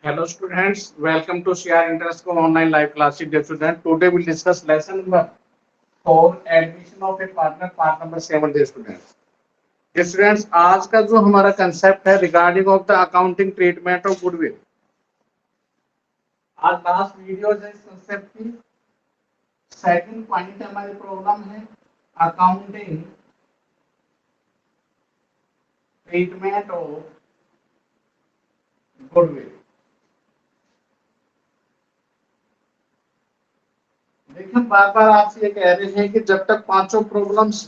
Hello students, welcome to CR Interschool online live classes. Dear student, today we'll discuss lesson number 4, admission of a partner, part number 7. Dear students, आज का जो हमारा concept है regarding of the accounting treatment of goodwill. आज last video है इस concept की। Second point हमारी प्रॉब्लम है अकाउंटिंग ट्रीटमेंट ऑफ गुडविल। देखिए बार बार आपसे ये कह रहे हैं कि जब तक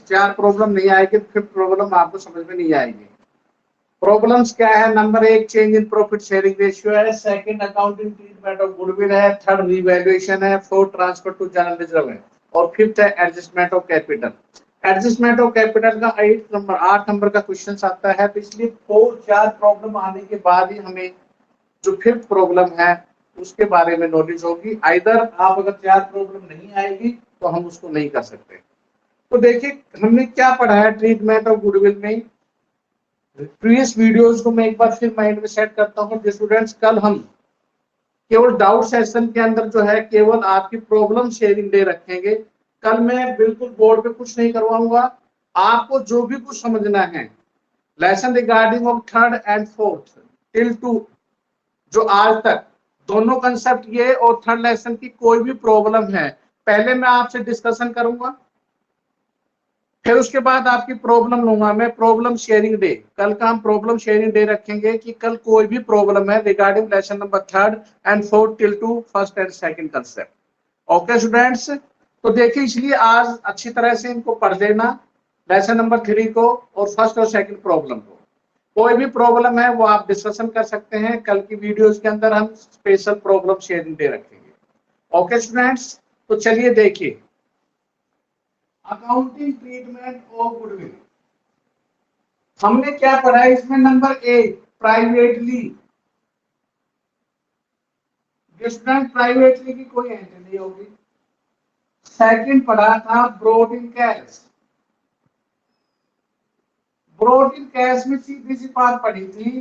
चार प्रॉब्लम नहीं आएगी तो फिफ्थ प्रॉब्लम आपको समझ में नहीं आएगी। प्रॉब्लम्स क्या है? Number 1 change in profit sharing ratio है, second accounting treatment of goodwill है, थर्ड रिवैल्यूएशन है, fourth transfer to general reserve है और फिफ्थ है adjustment of capital. Adjustment of capital का 8 नंबर का क्वेश्चन आता है, तो इसलिए 4 प्रॉब्लम आने के बाद ही हमें जो फिफ्थ प्रॉब्लम है उसके बारे में नॉलेज होगी। आइदर आप अगर 4 प्रॉब्लम नहीं आएगी तो हम उसको नहीं कर सकते। तो देखिए हमने क्या पढ़ा है ट्रीटमेंट ऑफ गुडविल में। प्रीवियस वीडियोस को मैं एक बार फिर माइंड में सेट करता हूँ कि स्टूडेंट्स कल हम केवल डाउट सेशन के अंदर जो है केवल आपकी प्रॉब्लम शेयरिंग डे रखेंगे। कल मैं बिल्कुल बोर्ड पे कुछ नहीं करवाऊंगा। आपको जो भी कुछ समझना है lesson regarding of third and fourth till 2 जो आज तक दोनों कंसेप्ट ये और थर्ड लेसन की कोई भी प्रॉब्लम है पहले मैं आपसे डिस्कशन करूंगा, फिर उसके बाद आपकी प्रॉब्लम लूंगा मैं। प्रॉब्लम शेयरिंग डे कल का हम प्रॉब्लम शेयरिंग डे रखेंगे कि कल कोई भी प्रॉब्लम है regarding lesson number third and fourth till 2 first and second concept. Okay students, तो देखिए इसलिए आज अच्छी तरह से इनको पढ़ लेना लेसन नंबर 3 को और फर्स्ट और सेकंड प्रॉब्लम को। कोई भी प्रॉब्लम है वो आप डिस्कशन कर सकते हैं। कल की वीडियोस के अंदर हम स्पेशल प्रॉब्लम शेयरिंग डे रखेंगे। ओके स्टूडेंट्स, तो चलिए देखिए अकाउंटिंग ट्रीटमेंट ऑफ गुडविल हमने क्या पढ़ा है इसमें। नंबर 1 प्राइवेटली, स्टूडेंट प्राइवेटली की कोई एंट्री नहीं होगी। सेकंड पढ़ा था brought in cash. Brought in cash में सीधी सी बात पढ़ी थी,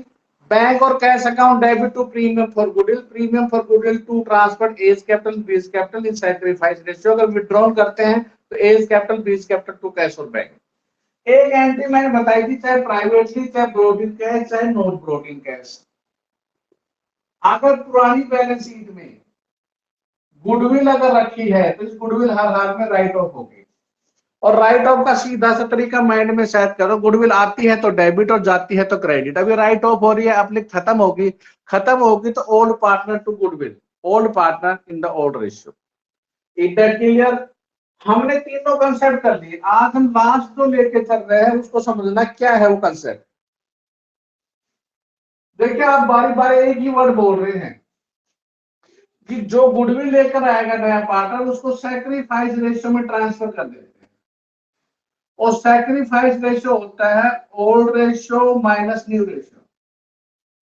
बैंक और cash account debit to premium for goodwill, premium for goodwill to transfer A's capital B's capital in sacrifice ratio. अगर विड्रॉल करते हैं तो A's capital B's capital to cash और बैंक। एक एंट्री मैंने बताई थी, चाहे प्राइवेटली चाहे ब्रॉड इन कैश चाहे नॉन ब्रॉड इन कैश। अगर पुरानी बैलेंस शीट में गुडविल अगर रखी है तो इस गुडविल हर हाल में राइट ऑफ होगी। और राइट ऑफ का सीधा सा तरीका माइंड में सेट करो, गुडविल आती है तो डेबिट और जाती है तो क्रेडिट। अभी राइट ऑफ हो रही है, अपनी खत्म होगी तो old partner to goodwill, old partner in the old ratio. Is that clear? हमने तीनों कंसेप्ट कर लिए। आज हम लास्ट जो लेके चल रहे हैं उसको समझना क्या है वो कंसेप्ट। देखिए आप बारी बारी एक ही वर्ड बोल रहे हैं कि जो गुडविल लेकर आएगा नया पार्टनर उसको सैक्रिफाइस रेशियो में ट्रांसफर कर देते हैं। और सैक्रिफाइस रेशियो होता है old ratio minus new ratio.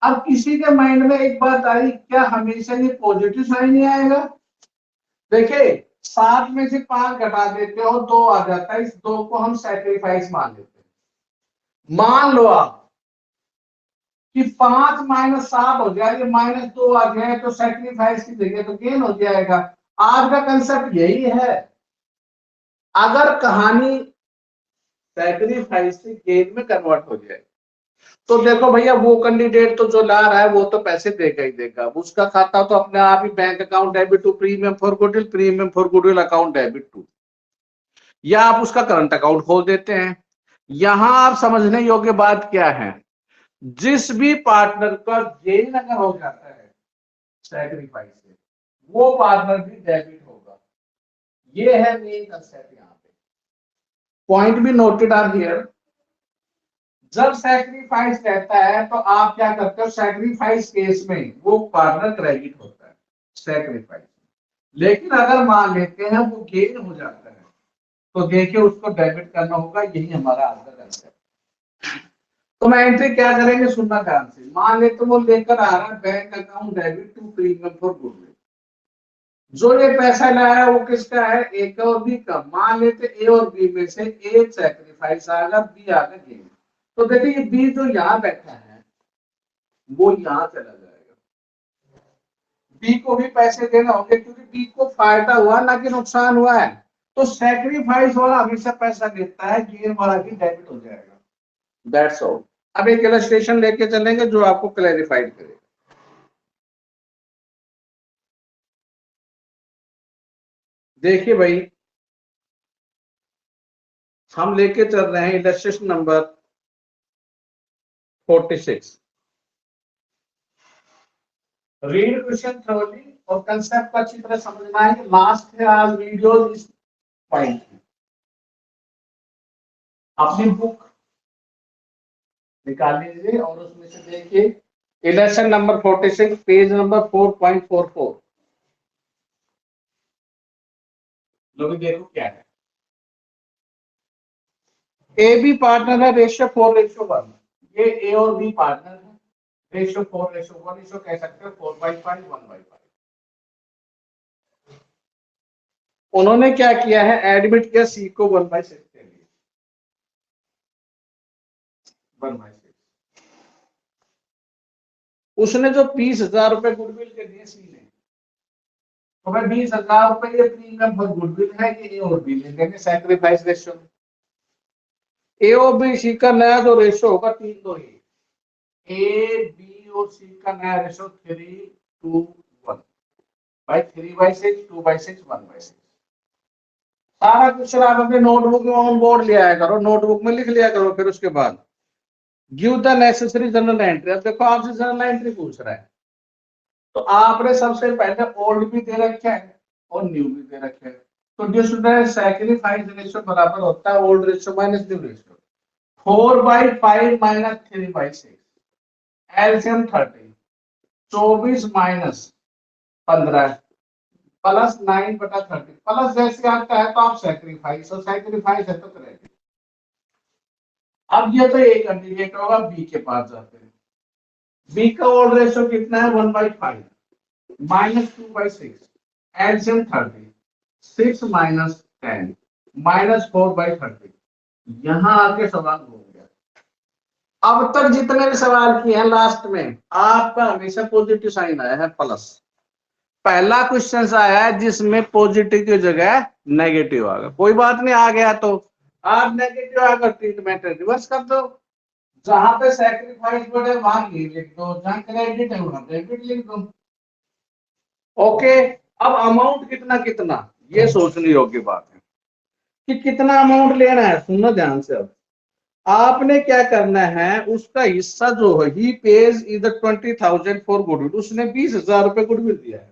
अब किसी के माइंड में एक बात आई, क्या हमेशा ये पॉजिटिव साइन ही आएगा? देखिए 7 में से 5 घटा देते हो 2 आ जाता है, इस 2 को हम सैक्रिफाइस मान लेते हैं। मान लो आप कि 5 माइनस 7 हो जाए, -2 आ जाए तो सैक्रिफाइस की जगह तो गेन हो जाएगा। आज का कंसेप्ट यही है। अगर कहानी सैक्रिफाइस से गेन में कन्वर्ट हो जाए तो देखो भैया वो कैंडिडेट तो जो ला रहा है वो तो पैसे देगा ही देगा। उसका खाता तो अपने आप ही bank account debit to premium for goodwill, premium for goodwill account debit to, या आप उसका करंट अकाउंट खोल देते हैं। यहां आप समझने योग्य बात क्या है, जिस भी पार्टनर का गेन अगर हो जाता है सैक्रिफाइस से वो पार्टनर भी डेबिट होगा। ये है मेन कंसेप्ट। यहाँ पे पॉइंट भी नोटेड आर हियर। जब सैक्रिफाइस रहता है तो आप क्या करते हो, सैक्रिफाइस केस में वो पार्टनर क्रेडिट होता है सैक्रिफाइस। लेकिन अगर मान लेते हैं वो गेन हो जाता है तो देखिए उसको डेबिट करना होगा। यही हमारा आज का कंसेप्ट। तो मैं एंट्री क्या करेंगे सुनना ध्यान से। मान लेते वो लेकर आ रहा है bank account debit to premium for goodwill. जो ये पैसा लाया है वो किसका है? ए का और बी का। मान लेते ए और बी में से ए सैक्रिफाइस आएगा, बी आएगा गेन। तो देखिए ये बी जो यहाँ बैठा है वो यहाँ चला जाएगा। बी को भी पैसे देना होंगे क्योंकि बी को फायदा हुआ ना कि नुकसान हुआ है। तो सैक्रिफाइस वाला हमेशा पैसा देता है, गेन वाला भी डेबिट हो जाएगा। That's all. अब एक इलस्ट्रेशन लेके चलेंगे जो आपको क्लैरिफाइड करेगा। देखिए भाई, हम लेके चल रहे हैं illustration number 46। Read question thoroughly और कंसेप्ट को अच्छी तरह समझना है कि लास्ट है आज वीडियो इस पॉइंट में। अपनी बुक निकाल लीजिए और उसमें से देखिए इलेक्शन नंबर 46 पेज नंबर 4.44। लोग देखो क्या है। ए बी पार्टनर है, रेशियो 4:1। ये ए और बी पार्टनर है, रेशियो 4:1, इसको कह सकते हैं 4/5 1/5। उन्होंने क्या किया है, एडमिट किया सी को 1/6 के लिए, 1/6। उसने जो 20,000 रुपए गुडविल के दिए सी ने, तो भाई 20,000 रुपए ये प्रीमियम पर गुडविल है कि ए और बी ले लेंगे सैक्रिफाइस रेशियो। ए और बी सी का नया जो रेशियो होगा 3:2 ही। ए बी और सी का नया रेशियो 3:1 भाई 3/6 2/6 1/6। सारा क्वेश्चन आप अपने नोटबुक में ऑन बोर्ड ले आया करो, नोटबुक में लिख लिया करो। फिर उसके बाद give the necessary general entry. अब देखो आपसे जनरल एंट्री पूछ रहा है, तो आपने सबसे पहले ओल्ड भी दे रखे है और न्यू भी दे रखे है। तो जो सैक्रिफाइस रेशियो बराबर होता है old ratio minus new ratio. 4/5 minus 3/6 LCM 30, 24 minus 15 plus 9/30 plus जैसे आता है तो आप सैक्रिफाइस, और सैक्रिफाइस है तो क्रेडिट। अब ये तो एक कैंडिडेट होगा, बी के पास जाते हैं। बी का ओल्ड रेशियो कितना है 1/5 माइनस 2/6 एलसीएम 30, 6 माइनस 10 माइनस 4/30। यहां आके सवाल हो गया। अब तक जितने भी सवाल किए हैं लास्ट में आपका हमेशा पॉजिटिव साइन आया है प्लस। पहला क्वेश्चन आया है जिसमें पॉजिटिव की जगह नेगेटिव आ गया, कोई बात नहीं, आ गया तो आप नेगेटिव आकर ट्रीटमेंट रिवर्स कर दो। जहां पे सैक्रिफाइस बढ़े वहां ये लिख दो, जहां क्रेडिट है वहां डेबिट लिख दो। ओके, अब अमाउंट कितना कितना ये सोचने योग्य बात है कि कितना अमाउंट लेना है। सुनना ध्यान से। अब आपने क्या करना है, उसका हिस्सा जो है ही पेज इधर 20,000 फॉर गुडविल, उसने 20,000 रुपए गुडविल दिया है।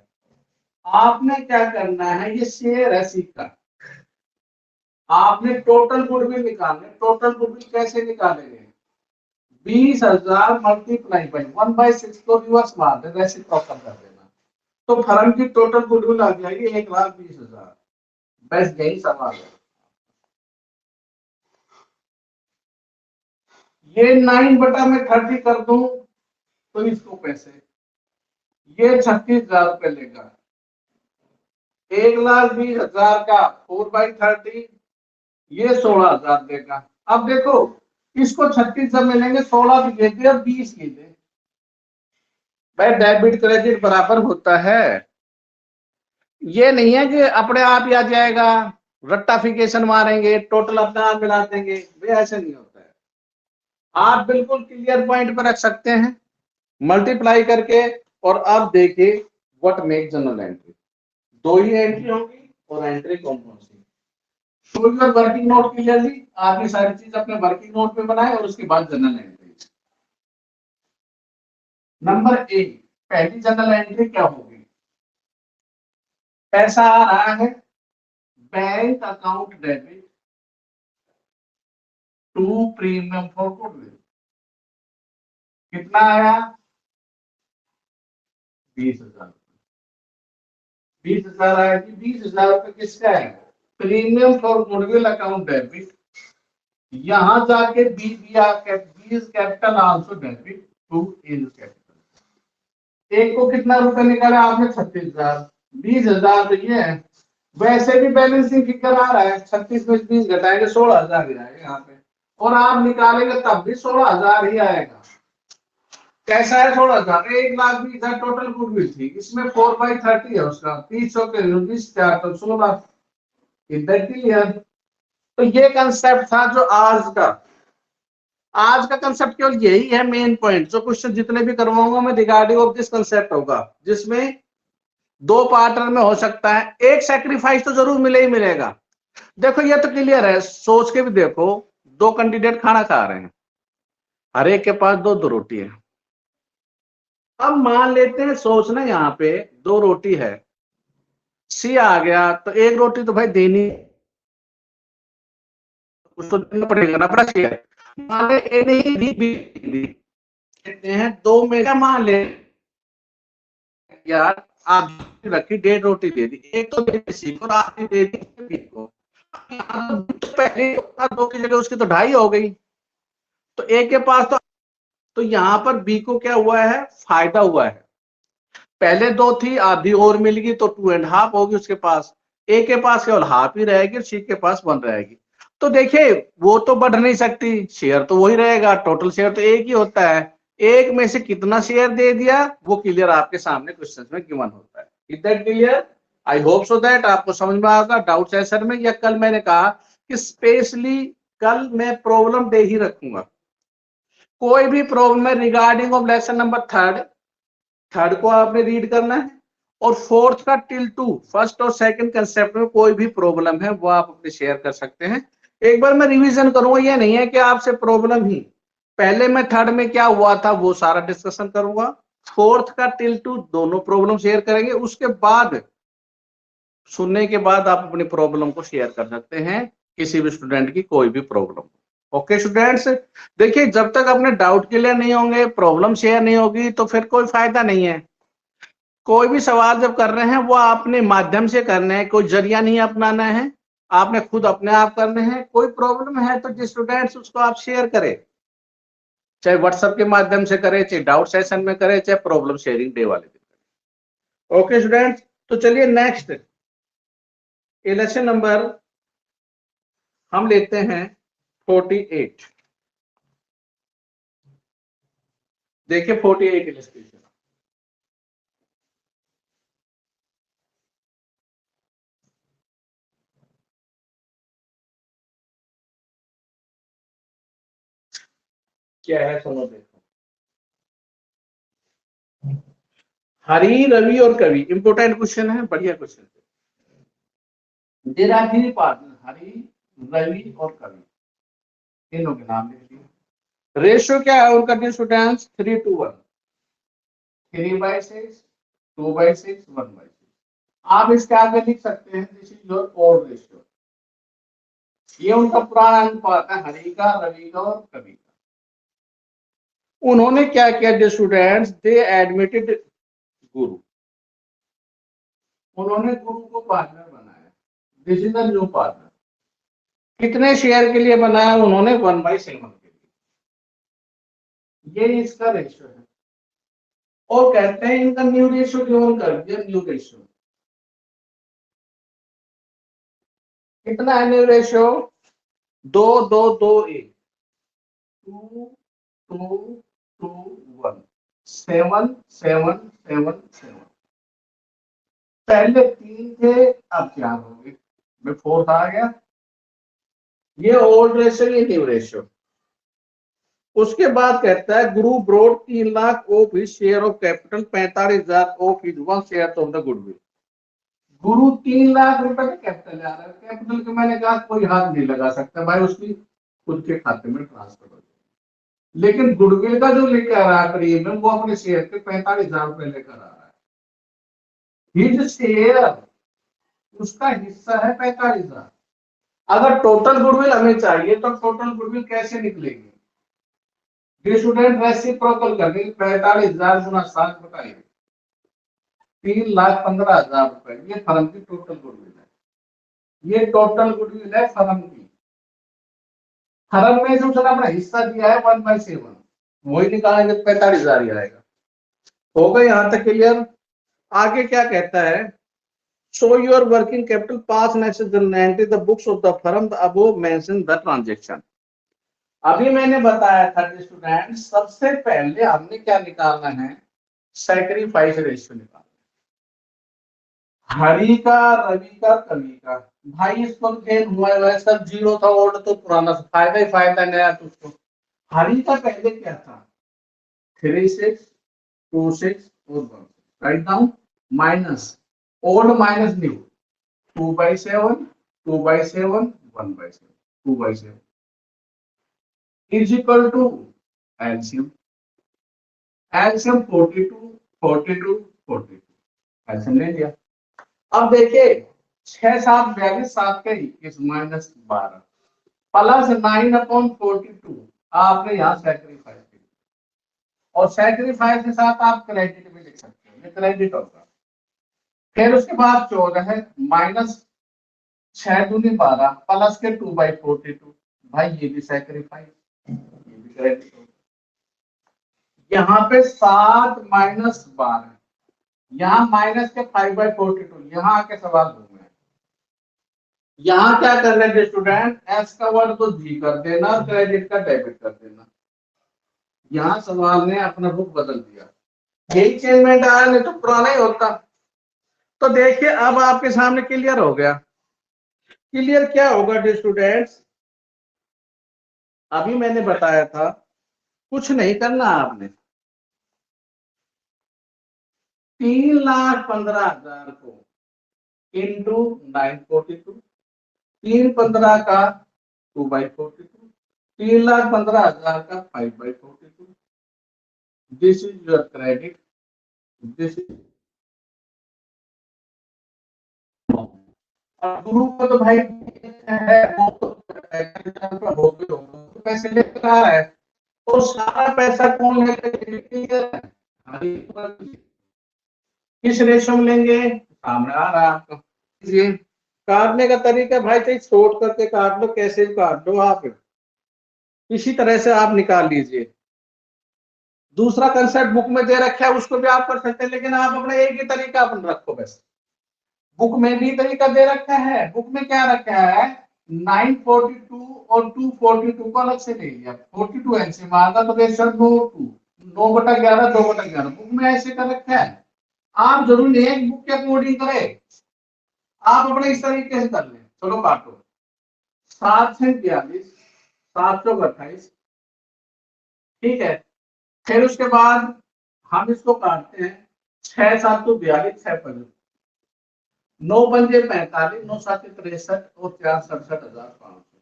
आपने क्या करना है, ये शेयर है सी का, आपने टोटल गुडविल निकालने। टोटल गुडविल कैसे निकालेंगे, 20,000 मल्टीप्लाई बाई 1/6 को रिवर्स मार दे, रेसिप्रोकल कर देना, तो फर्म की टोटल गुडविल आ जाएगी 1,20,000। बस यही सवाल है। ये 9/30 कर दूं तो इसको पैसे, ये 36,000 रुपए लेगा। 1,20,000 का 4/30 ये 16,000 देगा। अब देखो इसको 36 जब मिलेंगे 16 भी दे और 20 भी दे, भाई डेबिट क्रेडिट बराबर होता है। ये नहीं है कि अपने आप ही आ जाएगा, रट्टाफिकेशन मारेंगे टोटल अपने आप मिला देंगे, वे ऐसे नहीं होता है। आप बिल्कुल क्लियर पॉइंट पर रख सकते हैं मल्टीप्लाई करके। और अब देखिए व्हाट मेक जनरल एंट्री, दो ही एंट्री होगी और एंट्री कौन कौन सी। Show your working note clearly, आप ये सारी चीज अपने वर्किंग नोट पे बनाए और उसके बाद जनरल एंट्री। नंबर ए, पहली जनरल एंट्री क्या होगी, पैसा आ रहा है bank account debit to premium for goodwill. कितना आया 20,000। 20,000 आया कि 20,000 रुपए किसका है, premium for goodwill account debit. यहां जाके बी दिया capital also debit to is capital. एक को कितना रुपए निकाला आपने 36,000, 20,000 तो ये है। वैसे भी बैलेंसिंग फिगर आ रहा है, 36 में 20 घटाएंगे 16,000 ही आएगा यहाँ पे, और आप निकालेंगे तब भी 16,000 ही आएगा। कैसा है थोड़ा सा, 1,20,000 टोटल गुडविल थी, इसमें 4/30 है उसका, 300 के 20,4 तो 16, इधर क्लियर। तो ये कंसेप्ट था जो आज का कंसेप्ट केवल यही है मेन पॉइंट। जो क्वेश्चन जितने भी करवाऊंगा मैं रिगार्डिंग ऑफ दिस कंसेप्ट होगा, जिसमें 2 पार्टर में हो सकता है, एक सैक्रिफाइस तो जरूर मिले ही मिलेगा। देखो ये तो क्लियर है, सोच के भी देखो, 2 कैंडिडेट खाना खा रहे हैं, हर एक के पास 2-2 रोटी है। अब मान लेते हैं, सोचना यहाँ पे 2 रोटी है, सी आ गया तो 1 रोटी तो भाई देनी, उसको देना पड़ेगा ना, अपना शेयर। मान ले ए नहीं दी, कहते हैं 2 में क्या मान ले यार, आप रखी 1.5 रोटी दे दी, एक तो दे दी सी को और आधी दे दी बी को। तो पहले 2 की जगह उसकी तो 2.5 हो गई, तो ए के पास तो यहां पर बी को क्या हुआ है, फायदा हुआ है। पहले 2 थी, आधी और मिल गई तो 2.5 होगी उसके पास, ए के पास केवल हाफ ही रहेगी, सी के पास 1 रहेगी। तो देखिए वो तो बढ़ नहीं सकती, शेयर तो वही रहेगा, टोटल शेयर तो एक ही होता है, एक में से कितना शेयर दे दिया वो क्लियर आपके सामने क्वेश्चन में गिवन होता है। Is that clear? I hope so that आपको समझ में आएगा। डाउट सेशन में, या कल मैंने कहा कि स्पेशली कल मैं प्रॉब्लम दे ही रखूंगा, कोई भी प्रॉब्लम है regarding of lesson number third को आपने रीड करना है, और फोर्थ का टिल 2 फर्स्ट और सेकंड कंसेप्ट में कोई भी प्रॉब्लम है वो आप अपने शेयर कर सकते हैं। एक बार मैं रिवीजन करूंगा, ये नहीं है कि आपसे प्रॉब्लम ही, पहले मैं थर्ड में क्या हुआ था वो सारा डिस्कशन करूंगा, फोर्थ का टिल 2 दोनों प्रॉब्लम शेयर करेंगे, उसके बाद सुनने के बाद आप अपनी प्रॉब्लम को शेयर कर सकते हैं, किसी भी स्टूडेंट की कोई भी प्रॉब्लम। ओके स्टूडेंट्स, देखिए जब तक अपने डाउट क्लियर नहीं होंगे, प्रॉब्लम शेयर नहीं होगी, तो फिर कोई फायदा नहीं है। कोई भी सवाल जब कर रहे हैं वो अपने माध्यम से करने हैं, कोई जरिया नहीं अपनाना है, आपने खुद अपने आप करने हैं। कोई प्रॉब्लम है तो जिस स्टूडेंट्स उसको आप शेयर करें, चाहे व्हाट्सएप के माध्यम से करें, चाहे डाउट सेशन में करें, चाहे प्रॉब्लम शेयरिंग डे वाले दिन करें। ओके स्टूडेंट्स, तो चलिए नेक्स्ट इलेक्शन नंबर हम लेते हैं 48। देखिए 48 इलस्ट्रेशन, क्या है सुनो देखो। हरी, रवि और कवि, इंपोर्टेंट क्वेश्चन है, बढ़िया क्वेश्चन है। देयर आर 3 पार्टनर, हरी, रवि और कवि, तीनों के नाम लिख दिए। रेशियो क्या है उनका डियर स्टूडेंट्स, 3:1, 3/6, 2/6, 1/6। आप इसके आगे लिख सकते हैं this is your old ratio. ये उनका पुराना अनुपात है, हरि का, रवि का और कवि का। उन्होंने क्या किया डियर स्टूडेंट्स, दे एडमिटेड गुरु, उन्होंने गुरु को पार्टनर बनाया, this is the new partner. कितने शेयर के लिए बनाया उन्होंने, 1/7 के लिए, ये इसका रेशियो है। और कहते हैं इनका न्यू रेशियो गिवन कर दिया, न्यू रेशियो कितना है, न्यू रेशियो 2-2-2-1, 2-2-2-1, 7-7-7-7। पहले 3 थे, अब 4 हो गए, मैं 4 आ गया। ये ओल्ड रेशियो, ये न्यू रेशियो। उसके बाद कहता है Guru brought 3 lakh of his share of capital, 45,000 of his 1 share of the goodwill. Guru 3 lakh रुपए का कैपिटल आ रहा है, कैपिटल के मैंने कहा कोई हाथ नहीं लगा सकता भाई, उसकी खुद के खाते में ट्रांसफर हो जाए। लेकिन गुडविल का जो लेकर आ रहा है प्रीमियम, वो अपने शेयर के 45,000 रुपए लेकर आ रहा है। हिज शेयर, उसका हिस्सा है 45,000। अगर टोटल गुडविल हमें चाहिए तो टोटल गुडविल कैसे निकलेगी, स्टूडेंट रेसिप्रोकल करके 45,000 गुना 7 बताइए, 3,15,000 रुपए, ये फर्म की टोटल गुडविल है। ये टोटल गुडविल है फर्म की। फर्म में जो उसने अपना हिस्सा दिया है 1/7, वही निकालेंगे तो 45,000 ही आएगा। होगा यहां तक क्लियर? आगे क्या कहता है, show your working capital past next journal entry the books of the firm the above mentioned the transaction। अभी मैंने बताया था स्टूडेंट, सबसे पहले हमने क्या निकालना है, सैक्रिफाइस रेशियो निकालना। हरी का, रवि का, कवि का, भाई इस वक्त गेन हुआ है, सब जीरो था, ओल्ड तो पुराना, फायदा ही फायदा, नया तो उसको। हरी का पहले क्या था, 3 6 2 6 और 1, write down, minus old minus new, 2/7 2/7 1/7 2/7 is equal to LCM, LCM 42 42 42, LCM ले लिया। अब देखिए 6 7 42 7 के 21 माइनस 12 प्लस 9/42 आपने यहाँ सैक्रिफाइस किया, और सैक्रिफाइस के साथ आप क्रेडिट भी लिख सकते हो, ये क्रेडिट होगा। फिर उसके बाद 14 है माइनस 6 दूनी 12 प्लस के 2/42, भाई ये भी सैक्रिफाइस, ये भी क्रेडिट होगा। यहाँ पे 7 माइनस 12, यहाँ माइनस के 5/42, यहाँ आके सवाल घूमे। यहाँ क्या कर रहे थे स्टूडेंट, एस का वर्ड तो जी कर देना और क्रेडिट का डेबिट कर देना। यहाँ सवाल ने अपना रुख बदल दिया, यही चेंजमेंट आया, नहीं तो पुराना ही होता। तो देखिए अब आपके सामने क्लियर हो गया। क्लियर क्या होगा स्टूडेंट्स, अभी मैंने बताया था, कुछ नहीं करना आपने, 3,15,000 को इंटू 942, 3/15 का 2/42, 3,15,000 का 5/42, this is your credit, this is. गुरु को तो भाई है, वो तो पैसे लेकर आ रहा है, तो सारा पैसा कौन लेकर, किस रेशो में लेंगे, सामने आ रहा है आपको। काटने का तरीका भाई चाहिए शॉर्ट करके काट लो, कैसे काट लो आप, इसी तरह से आप निकाल लीजिए। दूसरा कंसेप्ट बुक में दे रखा है, उसको भी आप कर सकते हैं, लेकिन आप अपना एक ही तरीका अपन रखो बस। बुक में भी तरीका दे रखा है, बुक में क्या रखा है, 942 और 242 को अलग से ले लिया, 42 एलसीएम आएगा तो रेशो 9/11 2/11, बुक में ऐसे कर रखा है। आप जरूर नहीं है बुक के अकॉर्डिंग करें, आप अपने इस तरीके से कर लें। चलो काटो, 7 से 42 7 चौक 28, ठीक है। फिर उसके बाद हम इसको काटते हैं, 6 7 तो 42, 6 5 9 पंजे 45, 9 7 63 और 4 67,500।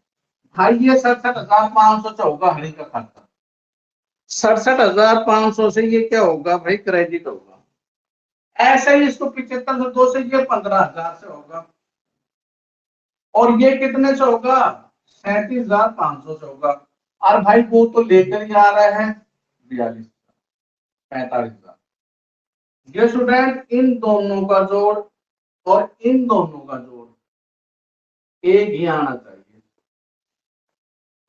भाई ये 67,500 होगा हरी का खाता, 67,500 से ये क्या होगा भाई, क्रेडिट होगा। ऐसे ही इसको 75 से 2 से ये 15,000 से होगा, और ये कितने से होगा, 37,500 से होगा। और भाई वो तो लेकर ही आ रहे हैं 42 45,000। ये स्टूडेंट इन दोनों का जोड़ और इन दोनों का जोड़ एक ही आना चाहिए।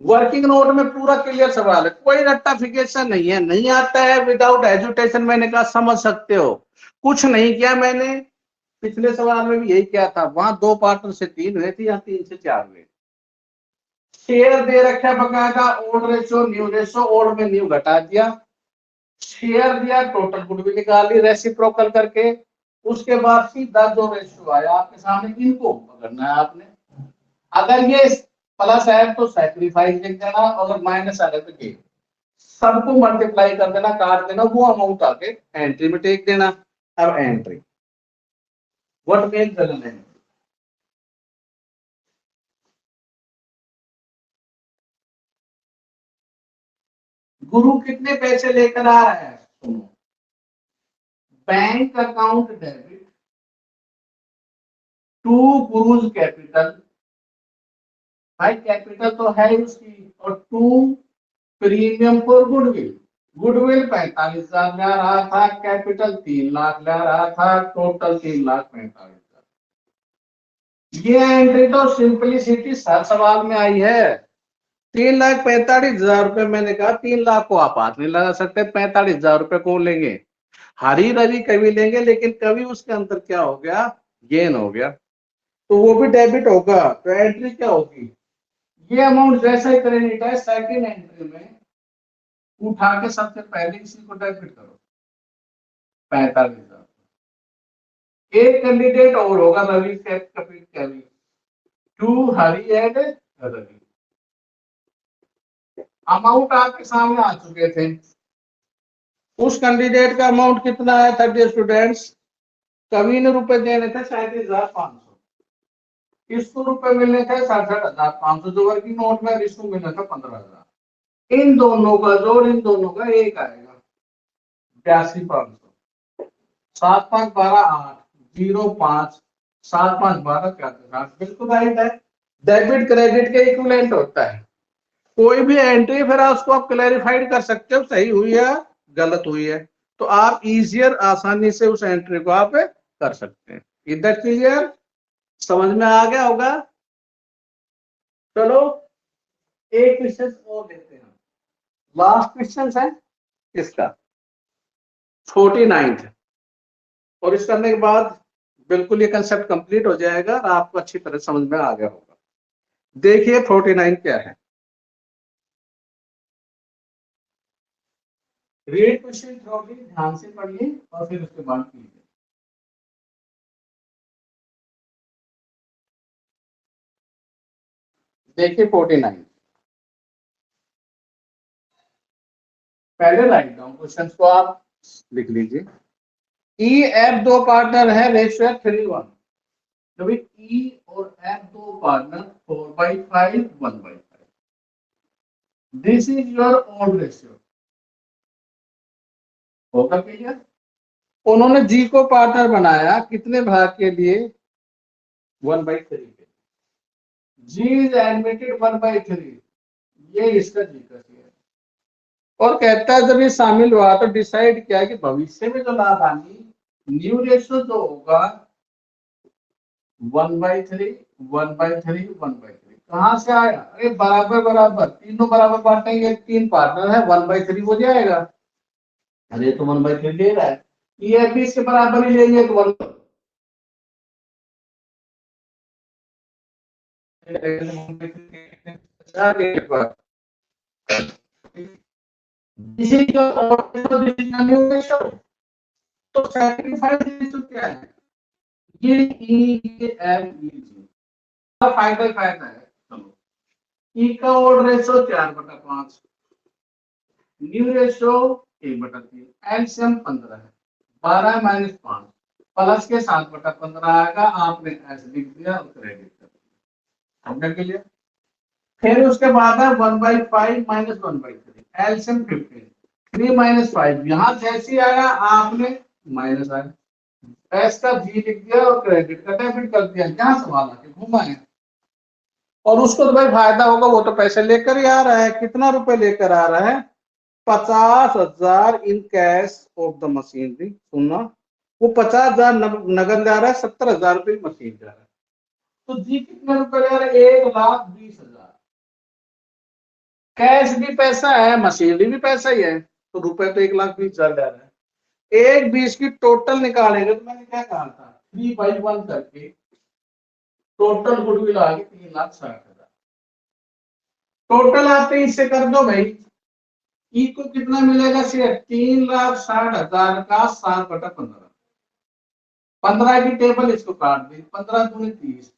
वर्किंग नोट में पूरा क्लियर सवाल है, कोई रट्टाफिकेशन नहीं है, नहीं आता है विदाउट एजुटेशन, मैंने कहा समझ सकते हो, कुछ नहीं किया मैंने। पिछले सवाल में भी यही किया था, वहां 2 पार्टनर से 3 हुए थे, यहाँ 3 से 4 हुए। शेयर दे रखा बकायदा, old ratio new ratio, old में न्यू घटा दिया, शेयर दिया, टोटल गुडविल निकाल ली रेसिप्रोकल करके। उसके बाद सीधा जो रेशियो आया आपके सामने, इनको पकड़ना है आपने। अगर ये प्लस है तो सैक्रिफाइस लिख देना, अगर माइनस आ रहा है तो गेन, सबको मल्टीप्लाई कर देना, काट देना, वो अमाउंट आके एंट्री में टेक देना। अब entry, what make the entry, Guru कितने पैसे लेकर आ रहा है, सुनो, bank account debit to Guru's capital, भाई कैपिटल तो है उसकी, और 2 प्रीमियम फॉर गुडविल, गुडविल 45,000 ले रहा था, कैपिटल 3 लाख ले रहा था, टोटल 3,45,000। ये एंट्री तो सिंपलिसिटी सर सवाल में आई है। 3,45,000 रुपए, मैंने कहा 3 लाख को आप हाथ नहीं लगा सकते, 45,000 रुपए कौन लेंगे, हरी रवि कवि लेंगे, लेकिन कवि उसके अंदर क्या हो गया, गेन हो गया, तो वो भी डेबिट होगा, तो एंट्री क्या होगी, ये अमाउंट जैसा ही क्रेडिट है, सेकंड एंट्री में उठा के सबसे पहले इसी को डेबिट करो 45,000। एक कैंडिडेट और होगा रवि कैवी, to Hari and Ravi. Amount आपके सामने आ चुके थे। उस कैंडिडेट का अमाउंट कितना है 30 स्टूडेंट्स, कवि ने रुपए देने थे 37,500, इसको रुपए मिलने थे 67,500 जो वर्किंग नोट में, इसको मिलना था 15,000। इन दोनों का जोड़ इन दोनों का एक आएगा 82,500। 7-5-12-8, 0-5, 7-5-12 64, बिल्कुल राइट है। डेबिट क्रेडिट के इक्विवेलेंट होता है। कोई भी एंट्री फिर उसको आप क्लैरिफाइड कर सकते हो सही हुई है गलत हुई है, तो आप इजियर आसानी से उस एंट्री को आप कर सकते हैं। इधर क्लियर, समझ में आ गया होगा। चलो एक क्वेश्चन और लेते हैं, लास्ट क्वेश्चन है इसका 49th, और इस करने के बाद बिल्कुल ये कंसेप्ट कंप्लीट हो जाएगा और आपको अच्छी तरह समझ में आ गया होगा। देखिए 49 क्या है, रीड क्वेश्चन थ्रोली, ध्यान से पढ़िए और फिर उसके बाद कीजिए। देखिए 49, पहले राइट डाउन क्वेश्चन को आप लिख लीजिए। ई एफ दो पार्टनर है, रेशियो 3:1। जब ई और एफ दो partner 4/5 1/5, this is your own ratio. होगा क्लियर। उन्होंने जी को पार्टनर बनाया कितने भाग के लिए 1/3 के। जी इज एडमिटेड 1/3, ये इसका जी का शेयर है। और कहता है जब ये शामिल हुआ तो डिसाइड किया कि भविष्य में जो लाभ आनी न्यू रेशियो जो होगा 1/3 1/3 1/3। कहां से आया, अरे बराबर बराबर तीनों बराबर बांटेंगे, तीन पार्टनर है 1/3 हो जाएगा। अरे तो 1/3 दे रहा है, ये भी इसके बराबर ही लेंगे तो 1 तो सैक्रिफाइस रेशियो क्या है, ये ई एम ई जी का फायदा ही फायदा है। चलो ई का old ratio 4/5, new ratio 1/3, LCM 15 है, 12 माइनस 5 प्लस के 7/15 आएगा। आपने ऐसे लिख दिया और क्रेडिट कर दिया, हमने के लिए। फिर उसके बाद है 1/5 माइनस 1/3, एलसीएम 15, 3 माइनस 5, यहां जैसी आया आपने माइनस आया, एस का जी लिख दिया और क्रेडिट का डेबिट कर दिया, जहां सवाल आके घुमा है। और उसको तो भाई फायदा होगा, वो तो पैसे लेकर ही आ रहा है। कितना रुपए लेकर आ रहा है, 50,000 in cash of the machinery. सुनना, वो 50,000 नगद जा रहा है, 70,000 रुपये मशीन जा रहा है। तो जी कितने रुपए ले रहा है, 1,20,000। कैश भी पैसा है, मशीनरी भी पैसा ही है, तो रुपए तो 1,20,000 ले रहा है। 1,20,000 की टोटल निकालेंगे तो मैंने क्या कहा था 3/1 करके टोटल गुडविल आ गई 3,60,000। टोटल आप इससे कर दो भाई, ई को कितना मिलेगा शेयर 3,60,000 का 7/15, 15 की टेबल इसको काट दी, 15 दूनी 30,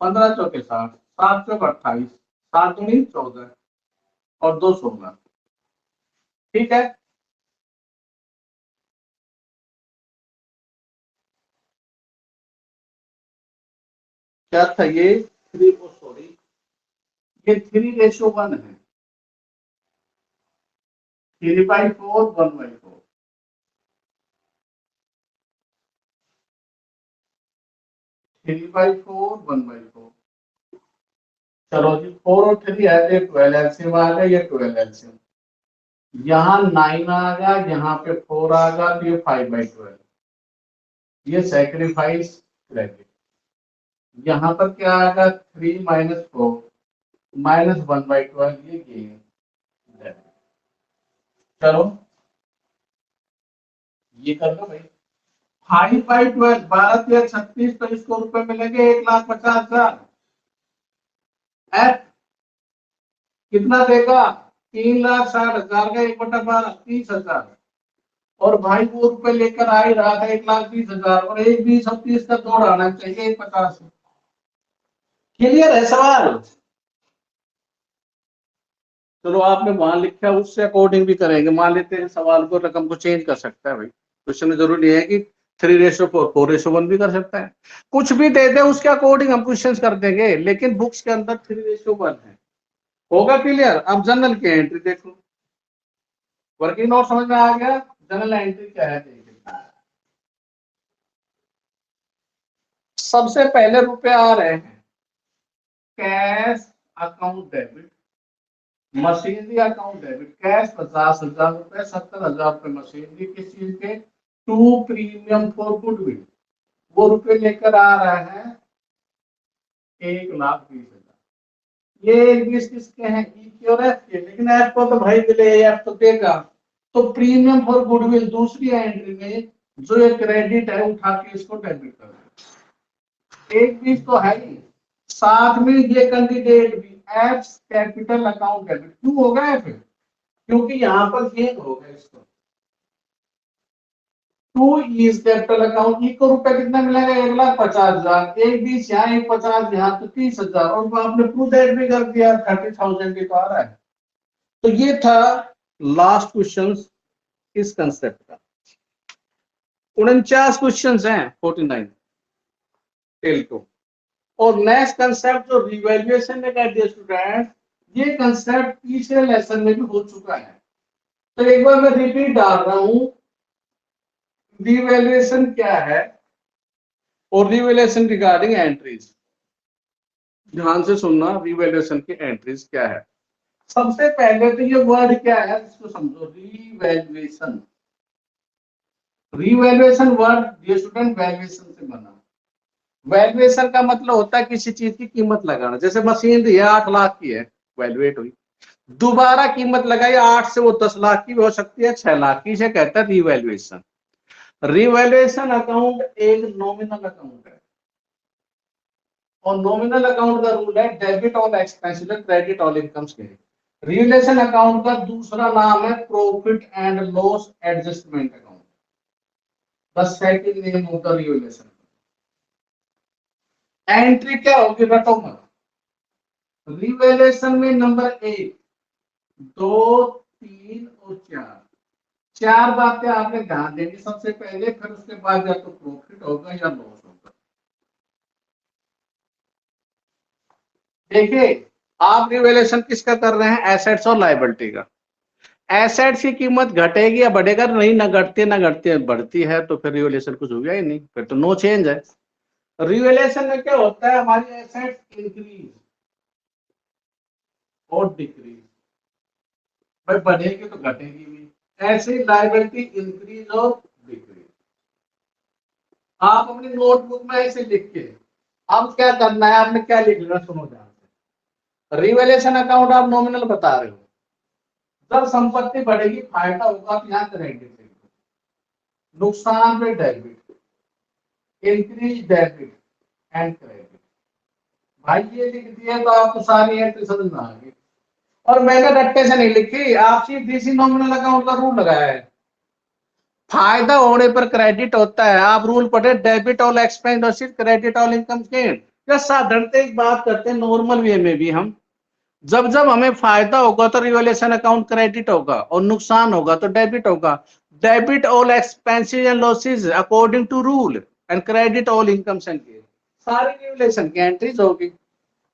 15 चौके 60, 7 चौक 28, 7 दूनी 14 और 2 16। ठीक है, क्या था ये 3, सॉरी ये 3:1 है, 3/4 1/4। Three by four 1/4। चलो जी 4 और 3 है तो 12 एलसीएम आ गया, ये 12 एलसीएम। यहाँ 9 आ गया, यहाँ पे 4 आ गया, तो ये 5/12। ये सैक्रिफाइस क्रेडिट। यहाँ पर क्या आएगा 3 माइनस 4 माइनस 1/12, ये गेन। चलो ये कर लो भाई, 5/12 12 36, तो इसको रुपए मिलेंगे 1,50,000। एफ कितना देगा 3,60,000 का 1/12 30,000 और भाई वो रुपए लेकर आ ही रहा था 1,20,000 और 1,20 का जोड़ आना चाहिए 1,50। क्लियर है सवाल? चलो आपने वहां लिखा उससे अकॉर्डिंग भी करेंगे। मान लेते हैं सवाल को रकम को चेंज कर सकता है भाई, क्वेश्चन में जरूरी है कि 3:4 4:1 भी कर सकता है। कुछ भी दे दे उसके अकॉर्डिंग हम क्वेश्चन कर देंगे, लेकिन बुक्स के अंदर 3:1 है। होगा क्लियर? अब जनरल की एंट्री देखो, वर्किंग नोट समझ में आ गया? जनरल एंट्री क्या है देखिए। सबसे पहले रुपए आ रहे हैं cash account debit, machinery account debit. Cash 50,000 रुपए, 70,000 रुपए मशीनरी किस चीज के? To premium for goodwill. वो रुपए लेकर आ रहा है 1,20,000। ये 1,20 किसके हैं? ई के और एफ के, लेकिन एफ को तो भाई मिले, एफ तो देगा। तो प्रीमियम फॉर गुडविल दूसरी एंट्री में जो ये क्रेडिट है उठा के इसको डेबिट कर दो। 1,20 तो है ही, साथ में ये कैंडिडेट भी एफ कैपिटल अकाउंट डेबिट। क्यों होगा एफ? क्योंकि यहां पर गेन होगा इसको। To is capital account. E को रुपए कितना मिलेगा? 1,50,000। 1,20 यहाँ, 1,50 यहाँ, तो 30,000 और आपने प्रूव डेट भी कर दिया 30,000 के तो आ रहा है। तो ये था लास्ट क्वेश्चन इस कंसेप्ट का। 49 क्वेश्चन हैं 49 टेल टू। और नेक्स्ट कंसेप्ट जो रिवैल्यूएशन ने कहा डियर स्टूडेंट, ये कंसेप्ट पिछले लेसन में भी हो चुका है। तो एक बार मैं रिपीट डाल रहा हूं, रिवैल्यूएशन क्या है और रिवैल्यूएशन रिगार्डिंग एंट्रीज। ध्यान से सुनना, रिवैल्यूएशन की एंट्रीज क्या है। सबसे पहले तो ये वर्ड क्या है इसको समझो, revaluation. Revaluation word dear student valuation से बना। वैल्यूएशन का मतलब होता है किसी चीज की कीमत लगाना। जैसे मशीनरी है 8 लाख की है, वैल्यूएट हुई, दोबारा कीमत लगाई 8 से वो 10 लाख की भी हो सकती है, 6 लाख की। इसे कहता है रिवैल्यूएशन। रिवैल्यूएशन अकाउंट एक नॉमिनल अकाउंट है और नॉमिनल अकाउंट का रूल है debit all expenses credit all incomes के। रिवैल्यूएशन अकाउंट का दूसरा नाम है profit and loss adjustment account. The second name of the revaluation. Entry क्या होगी रटो मत। रिवैल्यूएशन में नंबर 1, 2, 3 और 4 बातें आपने ध्यान देनी सबसे पहले, फिर उसके बाद या तो प्रॉफिट होगा या लॉस होगा। देखिए आप रिवैल्यूएशन किसका कर रहे हैं? एसेट्स और लायबिलिटी का। एसेट्स की कीमत घटेगी या बढ़ेगा? नहीं, ना घटती ना घटती है, बढ़ती है, तो फिर रिवैल्यूएशन कुछ हो गया ही नहीं, फिर तो नो चेंज है। रिवैल्यूएशन में क्या होता है? हमारी एसेट्स इंक्रीज और डिक्रीज, भाई बढ़ेगी तो घटेगी भी। ऐसे लायबिलिटी इंक्रीज और डिक्रीज। आप अपनी नोटबुक में ऐसे लिख के, अब क्या करना है आपने, क्या लिख लेना सुनो ध्यान से। रिवैल्यूएशन अकाउंट आप नॉमिनल बता रहे हो, जब संपत्ति बढ़ेगी फायदा होगा तो यहाँ क्रेडिट, नुकसान पे debit, increase debit and credit. भाई ये लिख दिया तो आपको सारी एंट्री समझ में आ गई। और मैंने रट्टे से नहीं लिखी, आप सीधी नॉमिनल अकाउंट का रूल लगाया है। फायदा होने पर क्रेडिट होता है, आप रूल पढ़े डेबिट ऑल एक्सपेंस और सिर्फ क्रेडिट ऑल इनकम गेन। या साधारणतः एक बात करते हैं नॉर्मल वे में भी हम, जब जब हमें फायदा होगा तो रिवैल्यूएशन अकाउंट क्रेडिट होगा और नुकसान होगा तो डेबिट होगा। Debit all expenses and losses according to rule and credit all incomes and gain. सारी रिवैल्यूएशन की एंट्रीज होगी।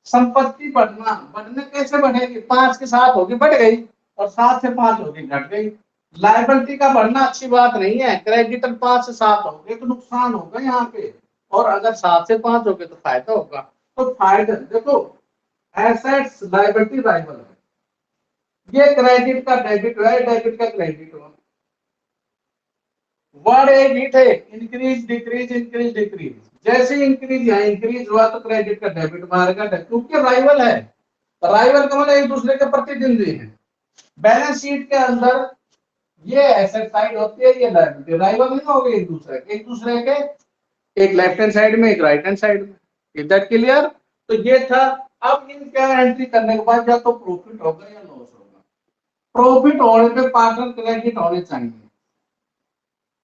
संपत्ति बढ़ना, बढ़ने कैसे बढ़ेगी? 5 के साथ होगी, बढ़ गई, और 7 से 5 होगी, घट गई। लायबिलिटी का बढ़ना अच्छी बात नहीं है, क्रेडिटर 5 से 7 हो गए तो नुकसान होगा यहाँ पे, और अगर 7 से 5 हो गए तो फायदा होगा। तो फायदा देखो, एसेट्स लायबिलिटी राइवल है, ये क्रेडिट का डेबिट है, डेबिट का क्रेडिट हुआ। वर्ड एक ही थे, इंक्रीज डिक्रीज इंक्रीज डिक्रीज। जैसे इंक्रीज यहाँ इंक्रीज हुआ तो क्रेडिट का डेबिट मारेगा, क्योंकि राइवल है। राइवल का मतलब एक दूसरे के प्रतिद्वंदी है। बैलेंस शीट के अंदर ये एसेट साइड होती है, ये लायबिलिटी। राइवल नहीं होगी एक दूसरे के, एक लेफ्ट हैंड साइड में एक राइट हैंड साइड में। Is that clear? तो ये था अब इनका एंट्री करने के बाद या तो प्रॉफिट होगा या लॉस होगा। प्रॉफिट होने पे पार्टनर क्रेडिट होने चाहिए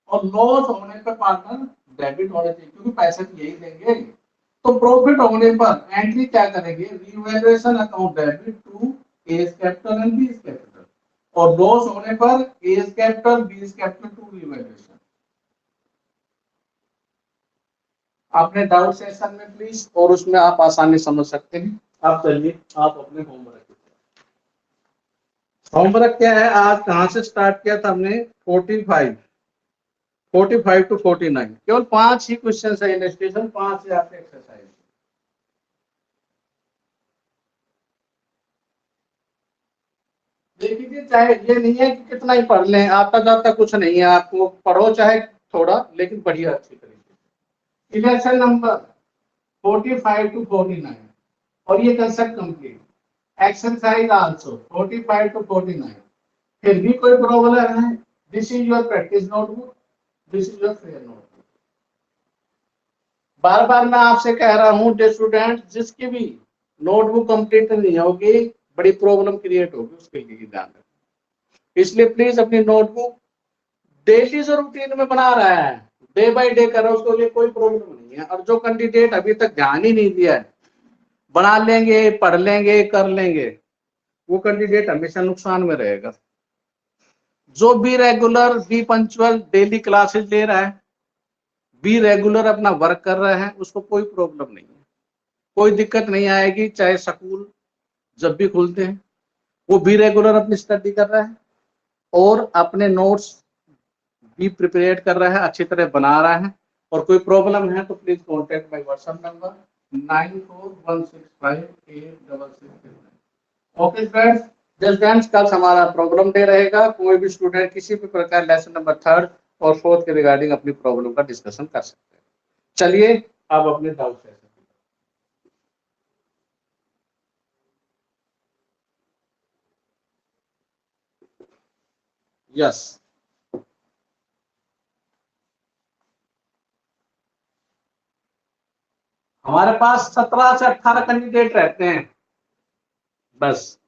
और लॉस होने पे पार्टनर डेबिट होने चाहिए, क्योंकि पैसे तो यही देंगे। तो प्रॉफिट होने पर एंट्री क्या करेंगे, revaluation account debit to A's capital and B's capital, और लॉस होने पर A's capital B's capital to revaluation. आपने डाउट सेशन में प्लीज, और उसमें आप आसानी समझ सकते हैं। आप चलिए आप अपने होमवर्क, होमवर्क क्या है, आज कहां से स्टार्ट किया था हमने, 45 टू 49, केवल 5 ही क्वेश्चन है इलस्ट्रेशन, 5 से आपके एक्सरसाइज। देखिए चाहे ये नहीं है कि कितना ही पढ़ लें, आता जाता कुछ नहीं है, आपको पढ़ो चाहे थोड़ा, लेकिन बढ़िया अच्छी तरीके से। इलेक्शन नंबर 45 टू 49 और ये concept complete. Exercise also 45 to 49। फिर भी कोई प्रॉब्लम है, this is your practice notebook, this is your fair notebook. बार बार मैं आपसे कह रहा हूं डियर स्टूडेंट, जिसकी भी नोटबुक कंप्लीट नहीं होगी बड़ी प्रॉब्लम क्रिएट होगी, उसके लिए ध्यान रखें। इसलिए प्लीज अपनी नोटबुक डेली जो रूटीन में बना रहा है, डे बाय डे कर रहा है, उसके लिए कोई प्रॉब्लम नहीं है। और जो कैंडिडेट अभी तक ध्यान ही नहीं दिया है, बना लेंगे पढ़ लेंगे कर लेंगे, वो कैंडिडेट हमेशा नुकसान में रहेगा। जो भी regular B punctual daily classes ले रहा है, बी रेगुलर अपना वर्क कर रहा है, उसको कोई प्रॉब्लम नहीं है, कोई दिक्कत नहीं आएगी। चाहे स्कूल जब भी खुलते हैं, वो भी रेगुलर अपनी स्टडी कर रहा है और अपने नोट्स भी प्रिपेयर कर रहा है, अच्छी तरह बना रहा है। और कोई प्रॉब्लम है तो please contact my WhatsApp number 9416586669। Okay friends, just friends, कल हमारा प्रॉब्लम डे रहेगा। कोई भी स्टूडेंट किसी भी प्रकार लेसन नंबर 3 और 4 के रिगार्डिंग अपनी प्रॉब्लम का डिस्कशन कर सकते हैं। चलिए अब अपने डाउट सेशन। यस, हमारे पास 17 से 18 कैंडिडेट रहते हैं बस।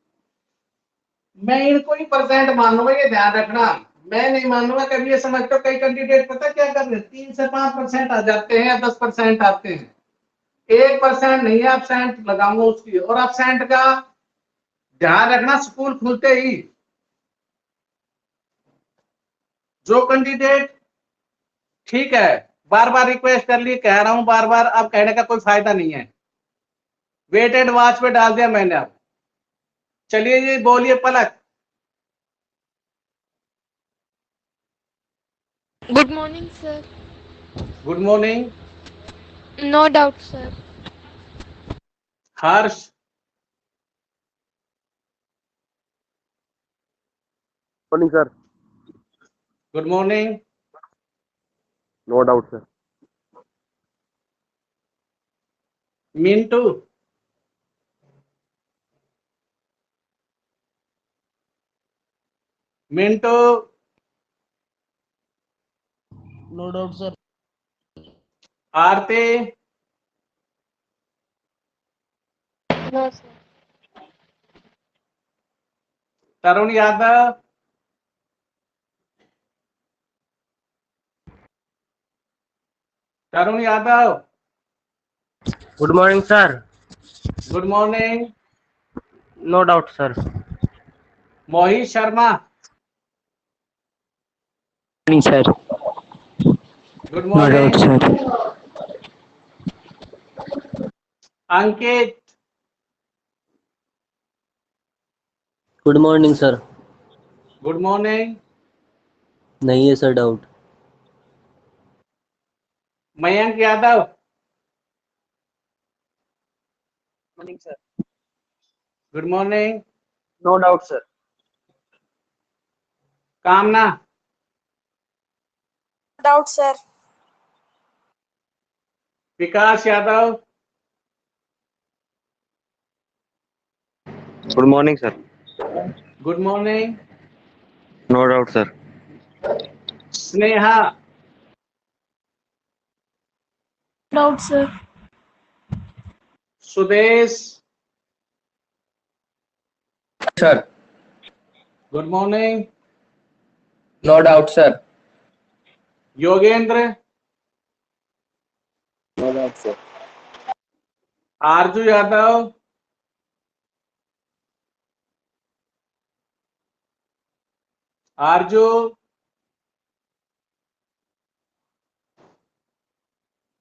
मैं इनको ही परसेंट मान लूंगा, ये ध्यान रखना। मैं नहीं मानूंगा कभी ये समझते हो कई कैंडिडेट पता क्या कर रहे हैं, 3 से 5% आ जाते हैं या 10% आते हैं। 1% नहीं है एब्सेंट लगाऊंगा उसकी। और एब्सेंट का ध्यान रखना, स्कूल खुलते ही जो कैंडिडेट, ठीक है, बार बार रिक्वेस्ट कर ली, कह रहा हूं बार बार, अब कहने का कोई फायदा नहीं है। वेटेड वॉच पे डाल दिया मैंने अब। चलिए जी बोलिए Palak. Good morning, sir. Good morning. No doubt, sir. Harsh. Morning sir. Good morning. No doubt sir. Mintu. Mintu. No doubt sir. Aarti. No, sir. Tarun Yadav. Tarun Yadav. Good morning sir. Good morning. No doubt sir. Mohit Sharma. Morning sir. Good no doubt morning. Sir. Ankit. Good morning sir. Good morning. नहीं है sir doubt. Mayank Yadav. Morning sir. Good morning. No doubt sir. कामना। Doubt sir. Vikas Yadav. Good morning sir. Good morning. No doubt sir. Sneha. Doubt sir. Sudesh. Sir. Good morning. No doubt, sir. Yogendra. No doubt, sir. आरजू यादव। आरजू।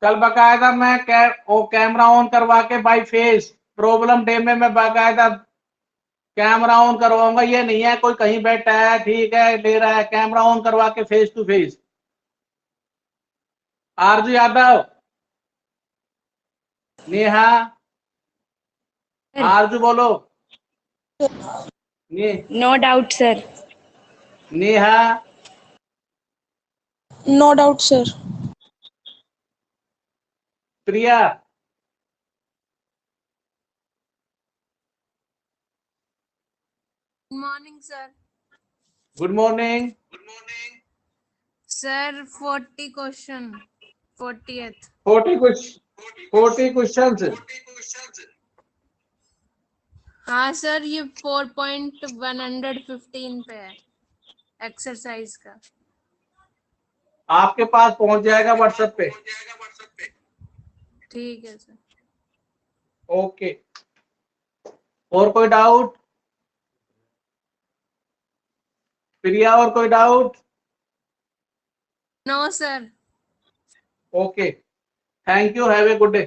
कल बकायदा मैं camera on करवा के by face problem day में मैं बकायदा camera on करवाऊंगा। ये नहीं है कोई कहीं बैठा है ठीक है ले रहा है, कैमरा ऑन करवा के फेस टू फेस। आरजू यादव। नेहा। आरजू बोलो। No doubt, sir. Neha. No doubt, sir. प्रिया। Good morning, sir. Good morning. Sir, 40 question. 40th. 40 question. हाँ सर, ये 4.115 पे है एक्सरसाइज का। आपके पास पहुंच जाएगा व्हाट्सएप पे। ठीक है सर। ओके। और कोई डाउट? प्रिया और कोई doubt? No sir. Okay, thank you, have a good day.